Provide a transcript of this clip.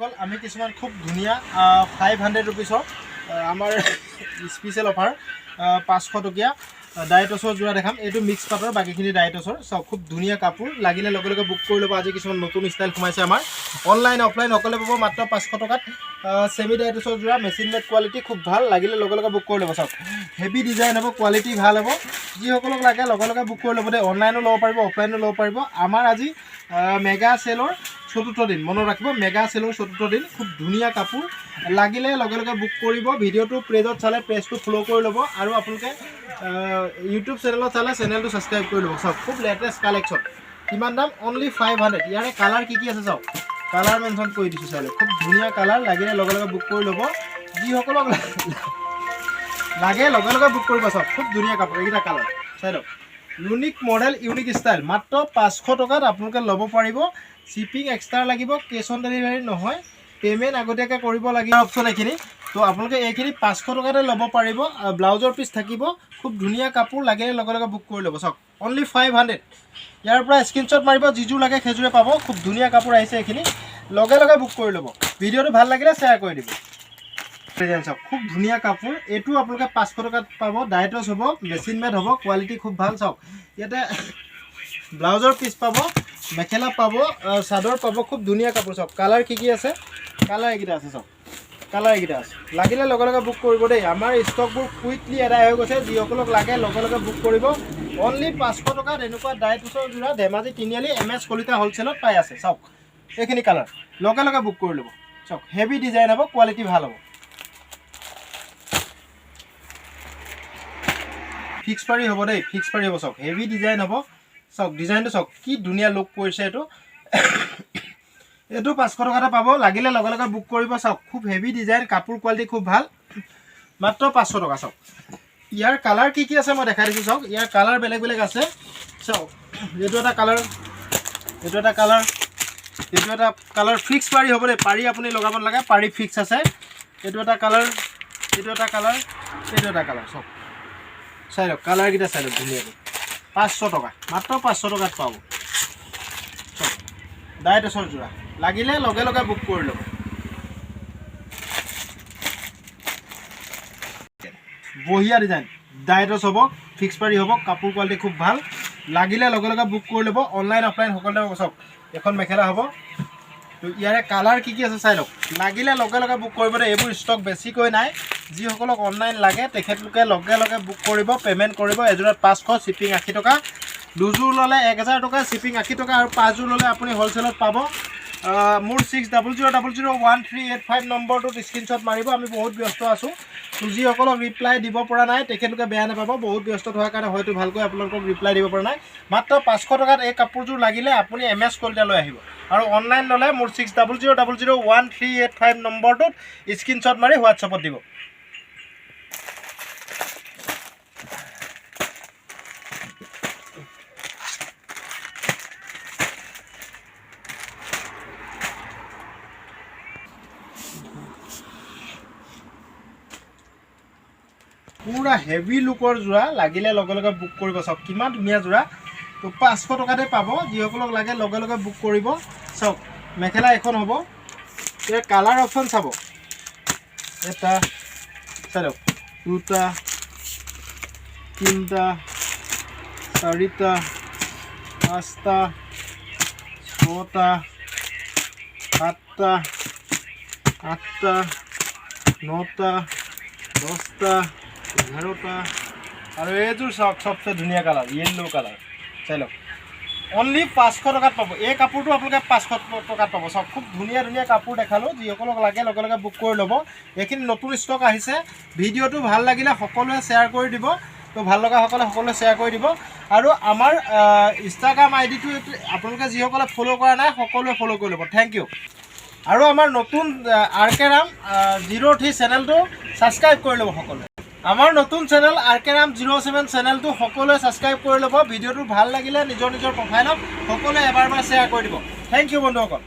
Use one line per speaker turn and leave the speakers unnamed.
বন্ধুসকল আমি কিছুমান খুব ধুনীয়া 500 रुपिसৰ আমাৰ স্পেশাল অফাৰ 500 টকীয়া ডাইটছৰ জোৰা দেখাম। এইটো মিক্স পাটৰ, বাকিখিনি ডাইটছৰ। সব খুব ধুনীয়া কাপোৰ, লাগিলে লগে লগে বুক কৰি ল'ব। আজি কিছুমান নতুন ষ্টাইল সোমাইছে আমাৰ, অনলাইন অফলাইন সকলে পাব মাত্ৰ 500 টকাত। সেমি ডাইটছৰ জোৰা, মেচিন মেড কোৱালিটি খুব ভাল, লাগিলে লগে লগে বুক কৰি ল'ব। সব হেভি ডিজাইন হ'ব, কোৱালিটি ভাল হ'ব। যিসকলক লাগে লগে লগে বুক কৰি ল'ব দেই। অনলাইনো ল'ব পাৰিব, অফলাইনো ল'ব পাৰিব। আমাৰ আজি মেগা সেলৰ 4ৰ্থ দিন, মনত ৰাখিব, মেগা সেলৰ 4ৰ্থ দিন। খুব ধুনীয়া কাপোৰ, লাগিলে লগে লগে বুক কৰিব। ভিডিঅ'টো পেজত চালে পেজটো ফ'ল' কৰি ল'ব, আৰু আপোনালোকে ইউটিউব চেনেলত চালে চেনেলটো ছাবস্ক্ৰাইব কৰি ল'ব। চাওক খুব লেটেষ্ট কালেকশ্যন। কিমান দাম? অনলি 500। ইয়াৰে কালাৰ কি আছে চাওক, কালাৰ মেনশ্যন কৰি দিছোঁ। চাই লওক, খুব ধুনীয়া কালাৰ, লাগিলে লগে লগে বুক কৰি ল'ব। যিসকলক লাগে লগে লগে বুক কৰিব। চাওক খুব ধুনীয়া কাপোৰ, এইকেইটা কালাৰ চাই লওক। ইউনিক মডেল, ইউনিক ষ্টাইল, মাত্ৰ 500 টকাত আপোনালোকে ল'ব পাৰিব। শ্বিপিং এক্সট্ৰা লাগিব, কেছ অন ডেলিভাৰী নহয়, পে'মেণ্ট আগতীয়াকৈ কৰিব লাগিব। অপশ্যন এইখিনি, তো আপোনালোকে এইখিনি 500 টকাতে ল'ব পাৰিব। ব্লাউজৰ পিচ থাকিব, খুব ধুনীয়া কাপোৰ, লাগিলে লগে লগে বুক কৰি ল'ব। চাওক অনলি 500। ইয়াৰ পৰা স্ক্ৰীনশ্বট মাৰিব, যিযোৰ লাগে সেইযোৰে পাব। খুব ধুনীয়া কাপোৰ আহিছে, এইখিনি লগে লগে বুক কৰি ল'ব। ভিডিঅ'টো ভাল লাগিলে শ্বেয়াৰ কৰি দিব। চাওক খুব ধুনীয়া কাপোৰ, এইটো আপোনালোকে 500 টকাত পাব। ডাইটছ হ'ব, মেচিন মেড হ'ব, কোৱালিটি খুব ভাল। চাওক ইয়াতে ব্লাউজৰ পিচ পাব, মেখেলা পাব, চাদৰ পাব। খুব ধুনীয়া কাপোৰ। চাওক কালাৰ কি আছে, কালাৰ এইকেইটা আছে। চাওক কালাৰ এইকেইটা আছে, লাগিলে লগে লগে বুক কৰিব দেই। আমাৰ ষ্টকবোৰ কুইকলি এদাই হৈ গৈছে। যিসকলক লাগে লগে লগে বুক কৰিব। অনলি 500 টকাত এনেকুৱা ডাইটছৰ জোৰা ধেমাজি তিনিআলি MS কলিতা হ'লচেলত পাই আছে। চাওক এইখিনি কালাৰ, লগে লগে বুক কৰি ল'ব। চাওক হেভি ডিজাইন হ'ব, কোৱালিটি ভাল হ'ব। ফিক্স পাৰি হ'ব দেই, ফিক্স পাৰি হ'ব। চাওক হেভি ডিজাইন হ'ব। চাওক ডিজাইনটো চাওক কি ধুনীয়া লুক কৰিছে। এইটো 500 টকাতে পাব, লাগিলে লগে লগে বুক কৰিব। চাওক খুব হেভি ডিজাইন, কাপোৰ কোৱালিটি খুব ভাল, মাত্ৰ 500 টকা। চাওক ইয়াৰ কালাৰ কি আছে মই দেখাই দিছোঁ। চাওক ইয়াৰ কালাৰ বেলেগ বেলেগ আছে। চাওক এইটো এটা কালাৰ, এইটো এটা কালাৰ, এইটো এটা কালাৰ। ফিক্স পাৰি হ'ব দেই, পাৰি আপুনি লগাব নালাগে, পাৰি ফিক্স আছে। এইটো এটা কালাৰ, এইটো এটা কালাৰ, এইটো এটা কালাৰ। চাওক চাই লওক কালাৰকেইটা চাই লওক ধুনীয়াকৈ। 500 টকা, মাত্ৰ 500 টকাত পাব। ডাইটছৰ জোৰা, লাগিলে লগে লগে বুক কৰি ল'ব। বঢ়িয়া ডিজাইন, ডাইটছ হ'ব, ফিক্স পাৰি হ'ব, কাপোৰ কোৱালিটি খুব ভাল, লাগিলে লগে লগে বুক কৰি ল'ব। অনলাইন অফলাইন সকলোতে পাব। চাওক এখন মেখেলা হ'ব। তো ইয়াৰে কালাৰ কি আছে চাই লওক, লাগিলে লগে লগে বুক কৰিব দেই। এইবোৰ ষ্টক বেছিকৈ নাই। যিসকলক অনলাইন লাগে তেখেতলোকে লগে লগে বুক কৰিব, পে'মেণ্ট কৰিব। এযোৰত 500, শ্বিপিং 80 টকা। দুযোৰ ল'লে 1000 টকা, শ্বিপিং 80 টকা, আৰু 5যোৰ ল'লে আপুনি হ'লচেলত পাব। মোৰ 6000001385 নম্বৰটোত স্ক্ৰীনশ্বট মাৰিব। আমি বহুত ব্যস্ত আছোঁ, যিসকলক ৰিপ্লাই দিব পৰা নাই তেখেতলোকে বেয়া নাপাব। বহুত ব্যস্ত হোৱাৰ কাৰণে হয়তো ভালকৈ আপোনালোকক ৰিপ্লাই দিব পৰা নাই। মাত্ৰ 500 টকাত এই কাপোৰযোৰ লাগিলে আপুনি MS কলিতা লৈ আহিব। আৰু অনলাইন ল'লে মোৰ 6000001385 নম্বৰটোত স্ক্ৰীনশ্বট মাৰি হোৱাটছআপত দিব। পুৰা হেভি লুকৰ জোৰা, লাগিলে লগে লগে বুক কৰিব। চাওক কিমান ধুনীয়া জোৰা। তো 500 টকাতে পাব। যিসকলক লাগে লগে লগে বুক কৰিব। চাওক মেখেলা এখন হ'ব। ইয়াৰ কালাৰ অপশ্যন চাব, এটা চাই লওক, দুটা, তিনিটা, চাৰিটা, পাঁচটা, ছটা, সাতটা, আঠটা, নটা, 10টা, 11টা, আৰু এইযোৰ চাওক চবচে ধুনীয়া কালাৰ, য়েল্ল' কালাৰ। চাই লওক অনলি 500 টকাত পাব। এই কাপোৰটো আপোনালোকে 500 টকাত পাব। চাওক খুব ধুনীয়া ধুনীয়া কাপোৰ দেখালোঁ। যিসকলক লাগে লগে লগে বুক কৰি ল'ব। এইখিনি নতুন ষ্টক আহিছে। ভিডিঅ'টো ভাল লাগিলে সকলোৱে শ্বেয়াৰ কৰি দিব। তো ভাল লগা সকলে সকলোৱে শ্বেয়াৰ কৰি দিব। আৰু আমাৰ ইনষ্টাগ্ৰাম আইডিটো আপোনালোকে যিসকলে ফ'ল' কৰা নাই সকলোৱে ফ'ল' কৰি ল'ব। Thank you. আৰু আমাৰ নতুন RK Ram 03 চেনেলটো ছাবস্ক্ৰাইব কৰি ল'ব সকলোৱে। আমাৰ নতুন চেনেল RK Ram 07 চেনেলটো সকলোৱে ছাবস্ক্ৰাইব কৰি ল'ব। ভিডিঅ'টো ভাল লাগিলে নিজৰ নিজৰ প্ৰফাইলত সকলোৱে এবাৰ শ্বেয়াৰ কৰি দিব। থেংক ইউ বন্ধুসকল।